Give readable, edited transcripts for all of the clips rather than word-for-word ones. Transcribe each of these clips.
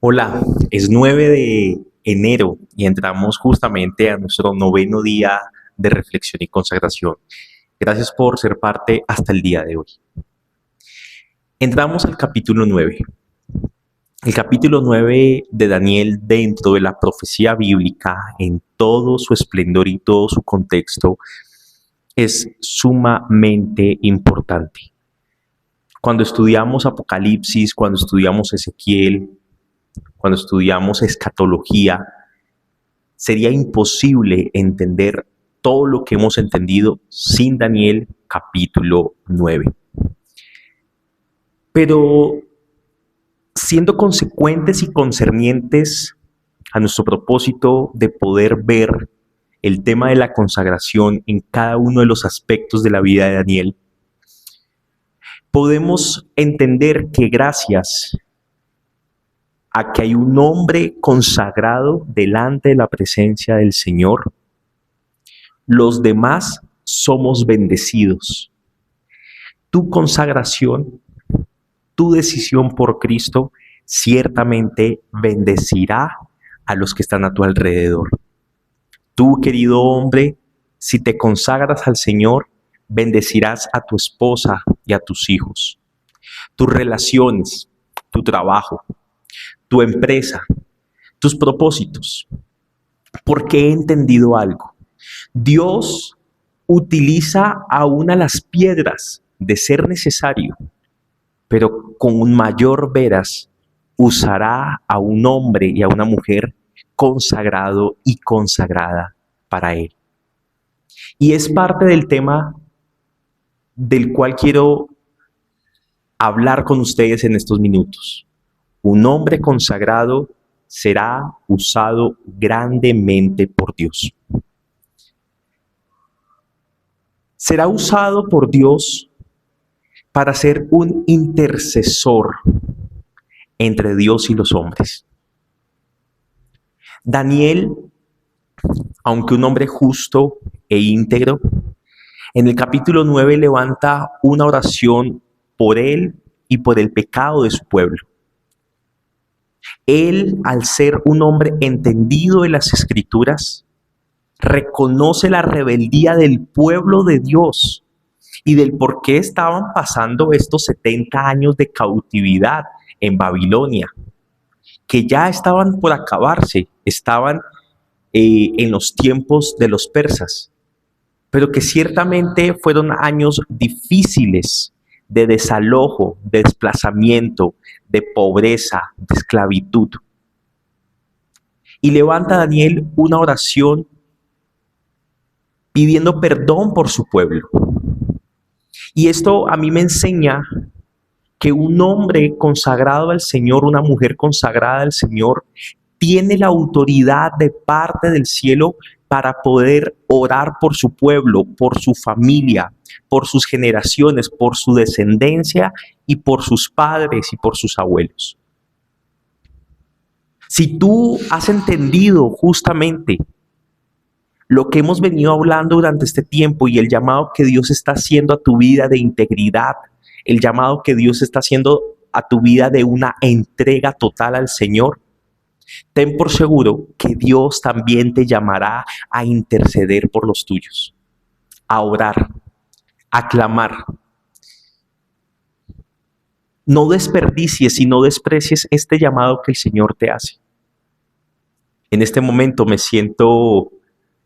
Hola, es 9 de enero y entramos justamente a nuestro noveno día de reflexión y consagración. Gracias por ser parte hasta el día de hoy. Entramos al capítulo 9. El capítulo 9 de Daniel, dentro de la profecía bíblica, en todo su esplendor y todo su contexto, es sumamente importante. Cuando estudiamos Apocalipsis, cuando estudiamos Ezequiel, cuando estudiamos escatología, sería imposible entender todo lo que hemos entendido sin Daniel capítulo 9. Pero siendo consecuentes y concernientes a nuestro propósito de poder ver el tema de la consagración en cada uno de los aspectos de la vida de Daniel, podemos entender que gracias a que hay un hombre consagrado delante de la presencia del Señor, los demás somos bendecidos. Tu consagración, tu decisión por Cristo, ciertamente bendecirá a los que están a tu alrededor. Tú, querido hombre, si te consagras al Señor, bendecirás a tu esposa y a tus hijos. Tus relaciones, tu trabajo, tu empresa, tus propósitos. Porque he entendido algo. Dios utiliza aún a las piedras de ser necesario, pero con un mayor veras usará a un hombre y a una mujer consagrado y consagrada para Él. Y es parte del tema del cual quiero hablar con ustedes en estos minutos. Un hombre consagrado será usado grandemente por Dios. Será usado por Dios para ser un intercesor entre Dios y los hombres. Daniel, aunque un hombre justo e íntegro, en el capítulo 9 levanta una oración por él y por el pecado de su pueblo. Él, al ser un hombre entendido de las Escrituras, reconoce la rebeldía del pueblo de Dios y del por qué estaban pasando estos 70 años de cautividad en Babilonia, que ya estaban por acabarse, estaban en los tiempos de los persas, pero que ciertamente fueron años difíciles de desalojo, de desplazamiento, de pobreza, de esclavitud. Y levanta Daniel una oración pidiendo perdón por su pueblo. Y esto a mí me enseña que un hombre consagrado al Señor, una mujer consagrada al Señor, tiene la autoridad de parte del cielo para poder orar por su pueblo, por su familia, por sus generaciones, por su descendencia y por sus padres y por sus abuelos. Si tú has entendido justamente lo que hemos venido hablando durante este tiempo y el llamado que Dios está haciendo a tu vida de integridad, el llamado que Dios está haciendo a tu vida de una entrega total al Señor, ten por seguro que Dios también te llamará a interceder por los tuyos, a orar, a clamar. No desperdicies y no desprecies este llamado que el Señor te hace. En este momento me siento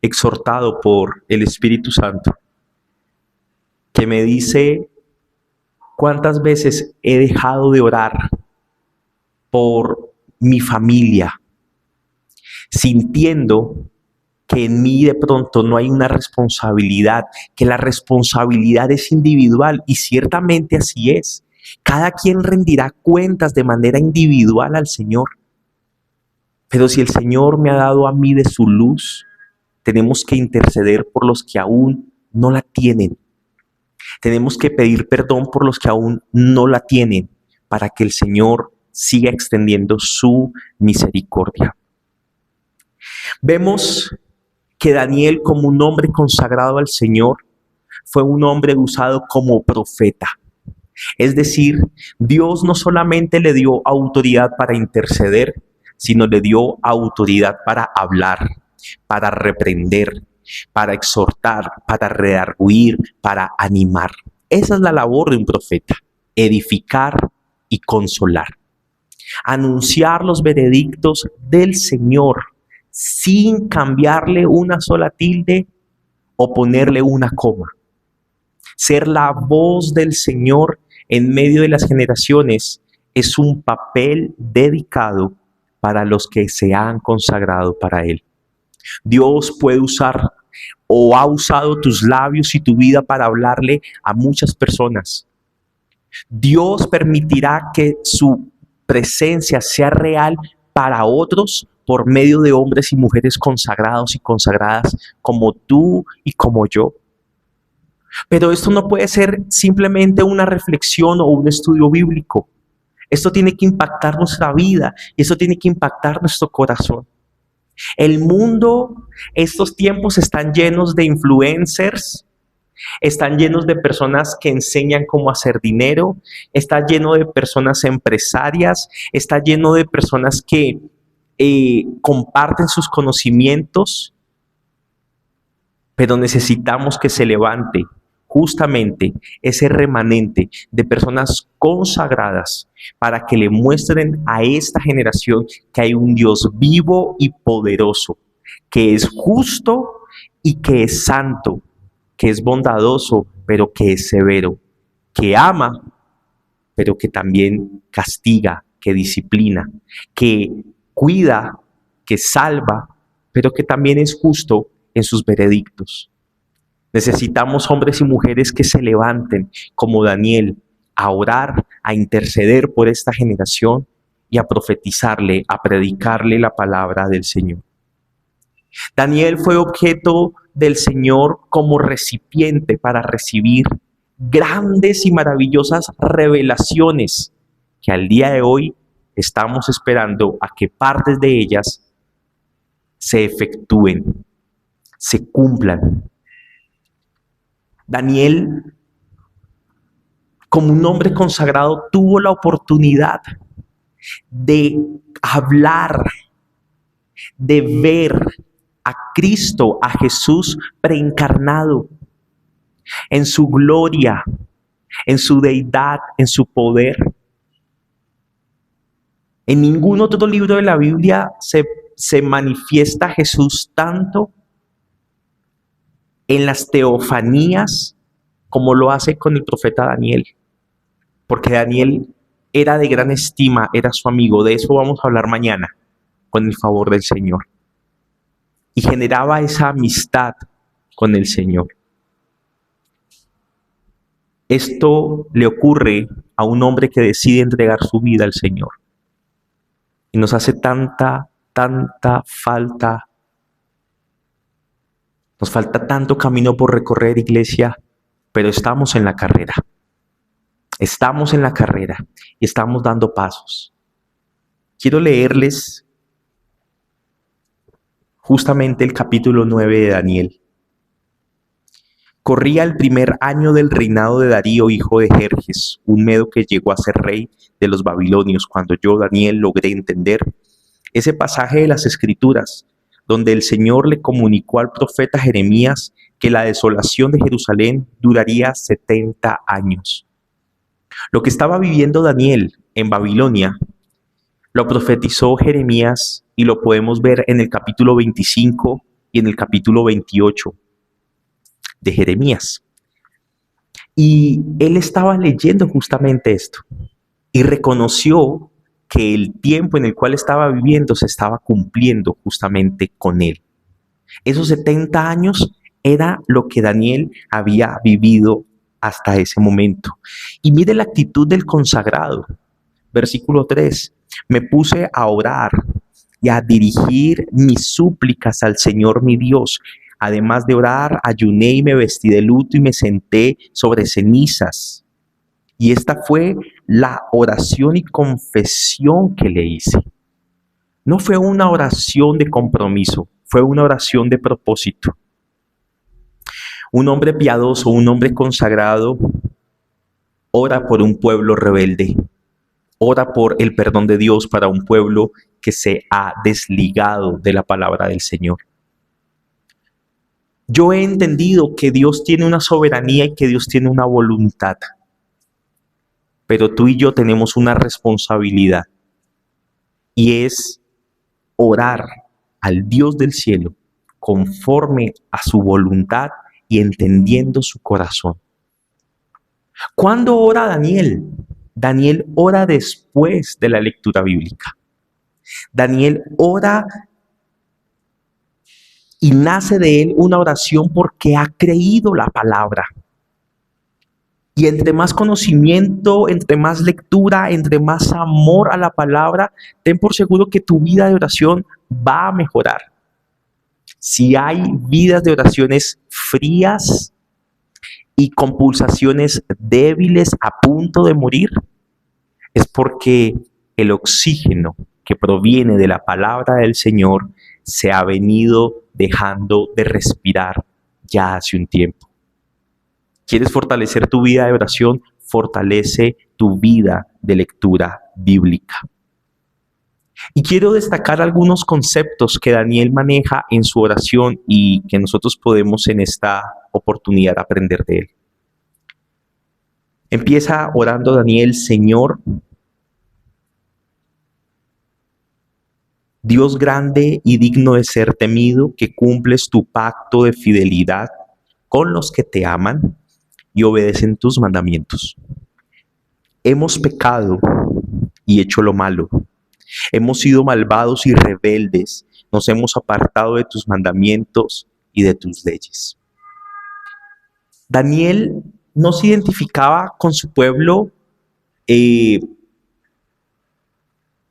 exhortado por el Espíritu Santo, que me dice cuántas veces he dejado de orar por mi familia, sintiendo que en mí de pronto no hay una responsabilidad, que la responsabilidad es individual, y ciertamente así es. Cada quien rendirá cuentas de manera individual al Señor. Pero si el Señor me ha dado a mí de su luz, tenemos que interceder por los que aún no la tienen. Tenemos que pedir perdón por los que aún no la tienen, para que el Señor siga extendiendo su misericordia. Vemos que Daniel, como un hombre consagrado al Señor, fue un hombre usado como profeta. Es decir, Dios no solamente le dio autoridad para interceder, sino le dio autoridad para hablar, para reprender, para exhortar, para redarguir, para animar. Esa es la labor de un profeta: edificar y consolar. Anunciar los veredictos del Señor sin cambiarle una sola tilde o ponerle una coma. Ser la voz del Señor en medio de las generaciones es un papel dedicado para los que se han consagrado para Él. Dios puede usar o ha usado tus labios y tu vida para hablarle a muchas personas. Dios permitirá que su presencia sea real para otros por medio de hombres y mujeres consagrados y consagradas como tú y como yo. Pero esto no puede ser simplemente una reflexión o un estudio bíblico. Esto tiene que impactar nuestra vida y esto tiene que impactar nuestro corazón. El mundo, estos tiempos están llenos de influencers, están llenos de personas que enseñan cómo hacer dinero, está lleno de personas empresarias, está lleno de personas que comparten sus conocimientos, pero necesitamos que se levante justamente ese remanente de personas consagradas para que le muestren a esta generación que hay un Dios vivo y poderoso, que es justo y que es santo, que es bondadoso, pero que es severo, que ama, pero que también castiga, que disciplina, que cuida, que salva, pero que también es justo en sus veredictos. Necesitamos hombres y mujeres que se levanten como Daniel a orar, a interceder por esta generación y a profetizarle, a predicarle la palabra del Señor. Daniel fue objeto del Señor como recipiente para recibir grandes y maravillosas revelaciones que al día de hoy estamos esperando a que partes de ellas se efectúen, se cumplan. Daniel, como un hombre consagrado, tuvo la oportunidad de hablar, de ver a Cristo, a Jesús preencarnado en su gloria, en su deidad, en su poder. En ningún otro libro de la Biblia se manifiesta Jesús tanto en las teofanías como lo hace con el profeta Daniel, porque Daniel era de gran estima, era su amigo. De eso vamos a hablar mañana, con el favor del Señor. Y generaba esa amistad con el Señor. Esto le ocurre a un hombre que decide entregar su vida al Señor. Y nos hace tanta falta. Nos falta tanto camino por recorrer, iglesia, pero estamos en la carrera. Estamos en la carrera y estamos dando pasos. Quiero leerles justamente el capítulo 9 de Daniel. Corría el primer año del reinado de Darío, hijo de Jerjes, un medo que llegó a ser rey de los babilonios, cuando yo, Daniel, logré entender ese pasaje de las Escrituras, donde el Señor le comunicó al profeta Jeremías que la desolación de Jerusalén duraría 70 años. Lo que estaba viviendo Daniel en Babilonia, lo profetizó Jeremías y lo podemos ver en el capítulo 25 y en el capítulo 28 de Jeremías. Y él estaba leyendo justamente esto y reconoció que el tiempo en el cual estaba viviendo se estaba cumpliendo justamente con él. Esos 70 años era lo que Daniel había vivido hasta ese momento. Y mire la actitud del consagrado. Versículo 3. Me puse a orar y a dirigir mis súplicas al Señor mi Dios. Además de orar, ayuné y me vestí de luto y me senté sobre cenizas. Y esta fue la oración y confesión que le hice. No fue una oración de compromiso, fue una oración de propósito. Un hombre piadoso, un hombre consagrado, ora por un pueblo rebelde. Ora por el perdón de Dios para un pueblo que se ha desligado de la palabra del Señor. Yo he entendido que Dios tiene una soberanía y que Dios tiene una voluntad, pero tú y yo tenemos una responsabilidad y es orar al Dios del cielo conforme a su voluntad y entendiendo su corazón. ¿Cuándo ora Daniel? Daniel ora después de la lectura bíblica. Daniel ora y nace de él una oración porque ha creído la palabra. Y entre más conocimiento, entre más lectura, entre más amor a la palabra, ten por seguro que tu vida de oración va a mejorar. Si hay vidas de oraciones frías y con pulsaciones débiles a punto de morir, es porque el oxígeno que proviene de la palabra del Señor se ha venido dejando de respirar ya hace un tiempo. ¿Quieres fortalecer tu vida de oración? Fortalece tu vida de lectura bíblica. Y quiero destacar algunos conceptos que Daniel maneja en su oración y que nosotros podemos en esta oportunidad aprender de él. Empieza orando Daniel: Señor, Dios grande y digno de ser temido, que cumples tu pacto de fidelidad con los que te aman y obedecen tus mandamientos. Hemos pecado y hecho lo malo. Hemos sido malvados y rebeldes. Nos hemos apartado de tus mandamientos y de tus leyes. Daniel no se identificaba con su pueblo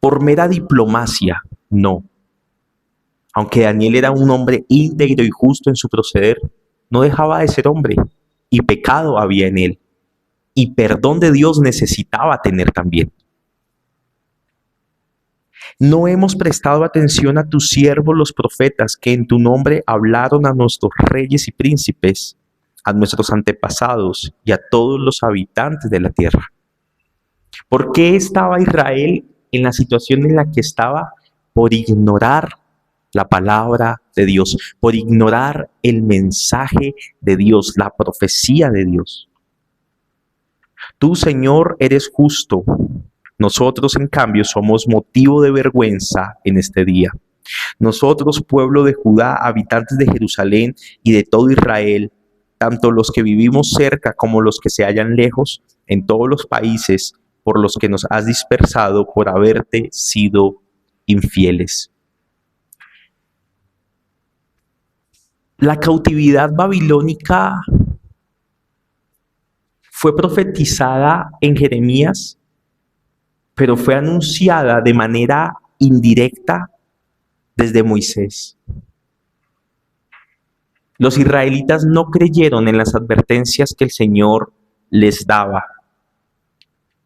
por mera diplomacia, no. Aunque Daniel era un hombre íntegro y justo en su proceder, no dejaba de ser hombre y pecado había en él. Y perdón de Dios necesitaba tener también. No hemos prestado atención a tus siervos los profetas, que en tu nombre hablaron a nuestros reyes y príncipes, a nuestros antepasados y a todos los habitantes de la tierra. ¿Por qué estaba Israel en la situación en la que estaba? Por ignorar la palabra de Dios, por ignorar el mensaje de Dios, la profecía de Dios. Tú, Señor, eres justo. Nosotros, en cambio, somos motivo de vergüenza en este día. Nosotros, pueblo de Judá, habitantes de Jerusalén y de todo Israel, tanto los que vivimos cerca como los que se hallan lejos, en todos los países por los que nos has dispersado por haberte sido infieles. La cautividad babilónica fue profetizada en Jeremías, pero fue anunciada de manera indirecta desde Moisés. Los israelitas no creyeron en las advertencias que el Señor les daba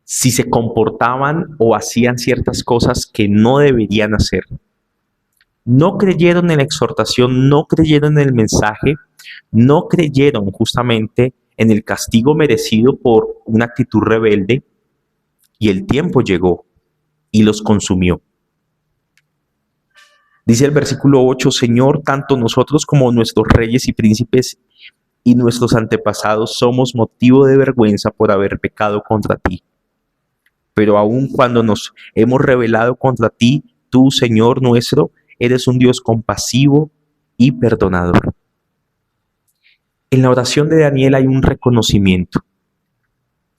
si se comportaban o hacían ciertas cosas que no deberían hacer. No creyeron en la exhortación, no creyeron en el mensaje, no creyeron justamente en el castigo merecido por una actitud rebelde, y el tiempo llegó y los consumió. Dice el versículo 8, Señor, tanto nosotros como nuestros reyes y príncipes y nuestros antepasados somos motivo de vergüenza por haber pecado contra ti. Pero aun cuando nos hemos rebelado contra ti, tú, Señor nuestro, eres un Dios compasivo y perdonador. En la oración de Daniel hay un reconocimiento.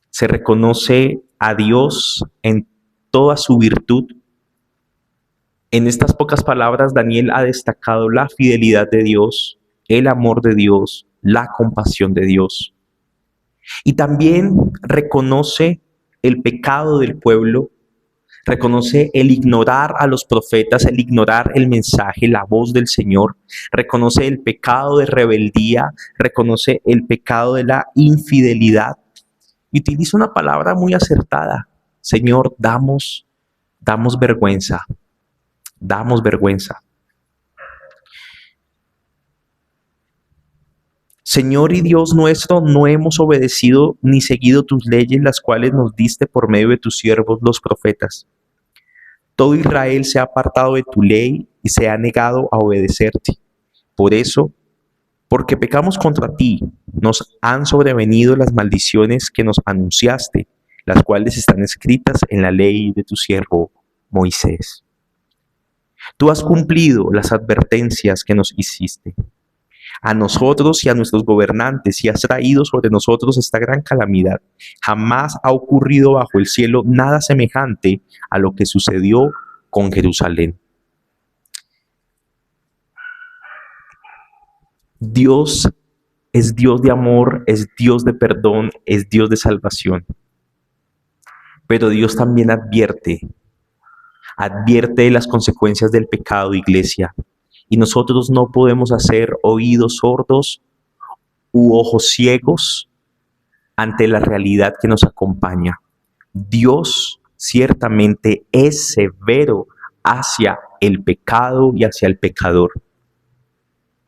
Se reconoce a Dios en toda su virtud. En estas pocas palabras, Daniel ha destacado la fidelidad de Dios, el amor de Dios, la compasión de Dios. Y también reconoce el pecado del pueblo, reconoce el ignorar a los profetas, el ignorar el mensaje, la voz del Señor, reconoce el pecado de rebeldía, reconoce el pecado de la infidelidad. Y utiliza una palabra muy acertada: Señor, damos vergüenza, damos vergüenza. Señor y Dios nuestro, no hemos obedecido ni seguido tus leyes, las cuales nos diste por medio de tus siervos los profetas. Todo Israel se ha apartado de tu ley y se ha negado a obedecerte. Por eso, porque pecamos contra ti, nos han sobrevenido las maldiciones que nos anunciaste, las cuales están escritas en la ley de tu siervo Moisés. Tú has cumplido las advertencias que nos hiciste a nosotros y a nuestros gobernantes, y has traído sobre nosotros esta gran calamidad. Jamás ha ocurrido bajo el cielo nada semejante a lo que sucedió con Jerusalén. Dios es Dios de amor, es Dios de perdón, es Dios de salvación. Pero Dios también advierte de las consecuencias del pecado, iglesia. Y nosotros no podemos hacer oídos sordos u ojos ciegos ante la realidad que nos acompaña. Dios ciertamente es severo hacia el pecado y hacia el pecador.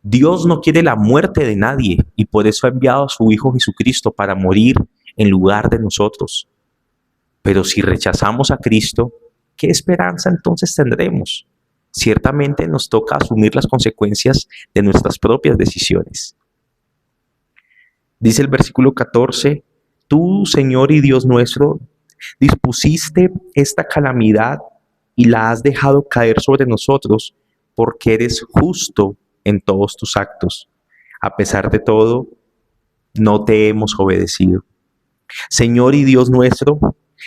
Dios no quiere la muerte de nadie y por eso ha enviado a su Hijo Jesucristo para morir en lugar de nosotros. Pero si rechazamos a Cristo, ¿qué esperanza entonces tendremos? Ciertamente nos toca asumir las consecuencias de nuestras propias decisiones. Dice el versículo 14, tú, Señor y Dios nuestro, dispusiste esta calamidad y la has dejado caer sobre nosotros porque eres justo en todos tus actos. A pesar de todo, no te hemos obedecido. Señor y Dios nuestro,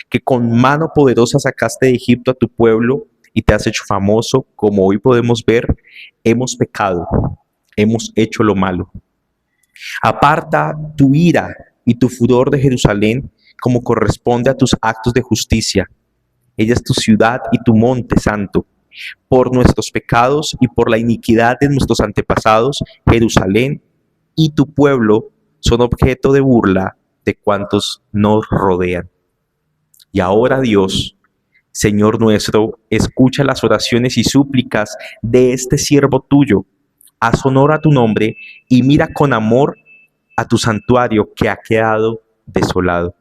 que con mano poderosa sacaste de Egipto a tu pueblo y te has hecho famoso, como hoy podemos ver, hemos pecado, hemos hecho lo malo. Aparta tu ira y tu furor de Jerusalén como corresponde a tus actos de justicia. Ella es tu ciudad y tu monte santo. Por nuestros pecados y por la iniquidad de nuestros antepasados, Jerusalén y tu pueblo son objeto de burla de cuantos nos rodean. Y ahora, Dios, Señor nuestro, escucha las oraciones y súplicas de este siervo tuyo. Haz honor a tu nombre y mira con amor a tu santuario que ha quedado desolado.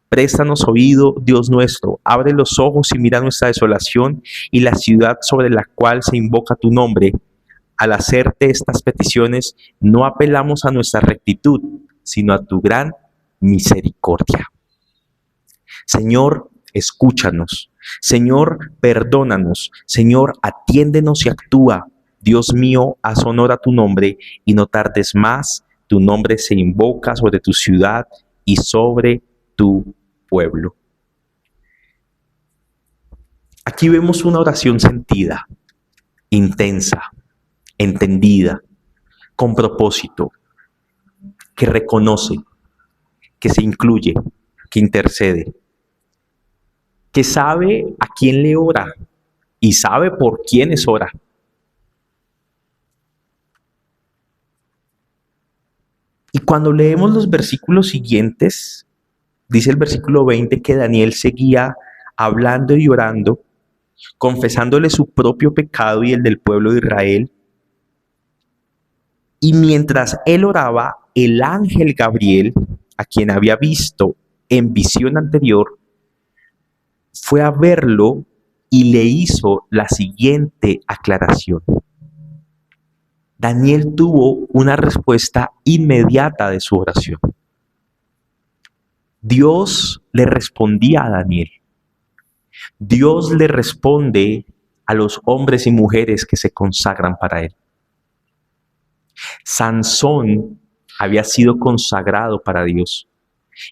Préstanos oído, Dios nuestro, abre los ojos y mira nuestra desolación y la ciudad sobre la cual se invoca tu nombre. Al hacerte estas peticiones, no apelamos a nuestra rectitud, sino a tu gran misericordia. Señor, escúchanos. Señor, perdónanos. Señor, atiéndenos y actúa. Dios mío, haz honor a tu nombre y no tardes más. Tu nombre se invoca sobre tu ciudad y sobre tu pueblo. Aquí vemos una oración sentida, intensa, entendida, con propósito, que reconoce, que se incluye, que intercede, que sabe a quién le ora y sabe por quiénes ora. Y cuando leemos los versículos siguientes, dice el versículo 20 que Daniel seguía hablando y orando, confesándole su propio pecado y el del pueblo de Israel. Y mientras él oraba, el ángel Gabriel, a quien había visto en visión anterior, fue a verlo y le hizo la siguiente aclaración. Daniel tuvo una respuesta inmediata de su oración. Dios le respondía a Daniel. Dios le responde a los hombres y mujeres que se consagran para él. Sansón había sido consagrado para Dios.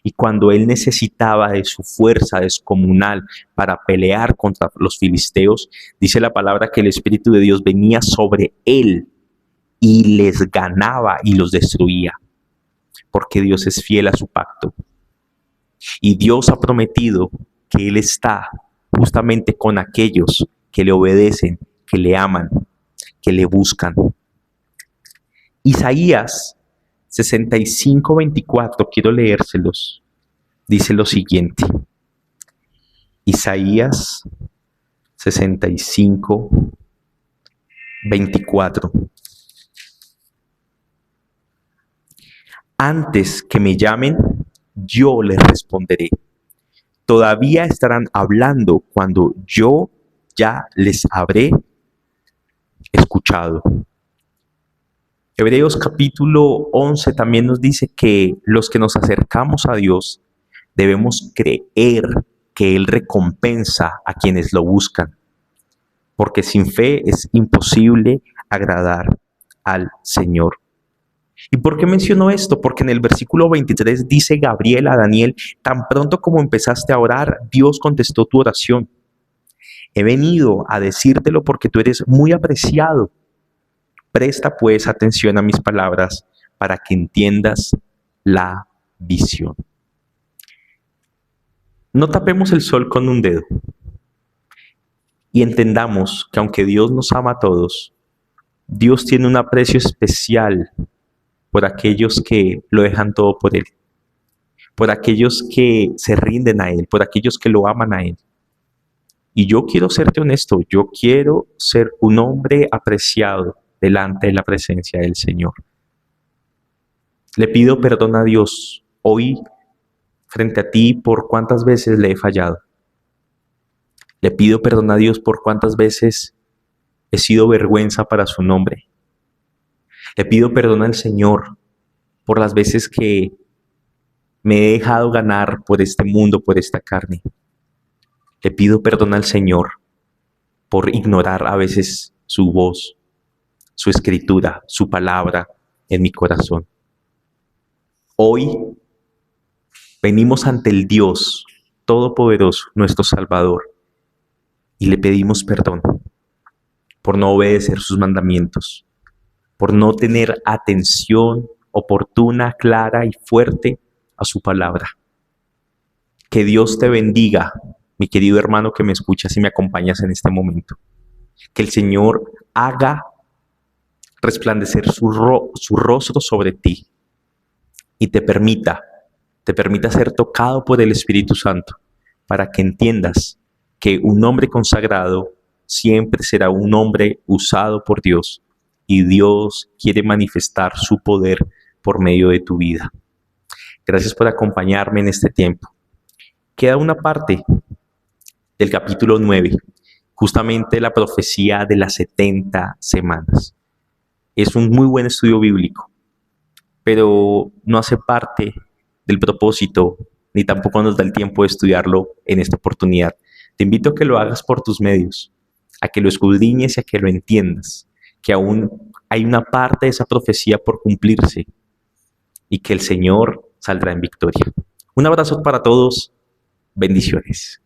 Y cuando él necesitaba de su fuerza descomunal para pelear contra los filisteos, dice la palabra que el Espíritu de Dios venía sobre él y les ganaba y los destruía, porque Dios es fiel a su pacto. Y Dios ha prometido que Él está justamente con aquellos que le obedecen, que le aman, que le buscan. Isaías 65:24, quiero leérselos. Dice lo siguiente. Isaías 65:24. Antes que me llamen, yo les responderé. Todavía estarán hablando cuando yo ya les habré escuchado. Hebreos capítulo 11 también nos dice que los que nos acercamos a Dios debemos creer que Él recompensa a quienes lo buscan, porque sin fe es imposible agradar al Señor. ¿Y por qué menciono esto? Porque en el versículo 23 dice Gabriel a Daniel: tan pronto como empezaste a orar, Dios contestó tu oración. He venido a decírtelo porque tú eres muy apreciado. Presta pues atención a mis palabras para que entiendas la visión. No tapemos el sol con un dedo y entendamos que aunque Dios nos ama a todos, Dios tiene un aprecio especial por aquellos que lo dejan todo por Él, por aquellos que se rinden a Él, por aquellos que lo aman a Él. Y yo quiero serte honesto, yo quiero ser un hombre apreciado delante de la presencia del Señor. Le pido perdón a Dios hoy frente a ti por cuántas veces le he fallado. Le pido perdón a Dios por cuántas veces he sido vergüenza para su nombre. Le pido perdón al Señor por las veces que me he dejado ganar por este mundo, por esta carne. Le pido perdón al Señor por ignorar a veces su voz, su escritura, su palabra en mi corazón. Hoy venimos ante el Dios Todopoderoso, nuestro Salvador, y le pedimos perdón por no obedecer sus mandamientos, por no tener atención oportuna, clara y fuerte a su palabra. Que Dios te bendiga, mi querido hermano que me escuchas y me acompañas en este momento. Que el Señor haga resplandecer su rostro sobre ti y te permita ser tocado por el Espíritu Santo para que entiendas que un hombre consagrado siempre será un hombre usado por Dios y Dios quiere manifestar su poder por medio de tu vida. Gracias por acompañarme en este tiempo. Queda una parte del capítulo 9, justamente la profecía de las 70 semanas. Es un muy buen estudio bíblico, pero no hace parte del propósito, ni tampoco nos da el tiempo de estudiarlo en esta oportunidad. Te invito a que lo hagas por tus medios, a que lo escudriñes y a que lo entiendas, que aún hay una parte de esa profecía por cumplirse y que el Señor saldrá en victoria. Un abrazo para todos, bendiciones.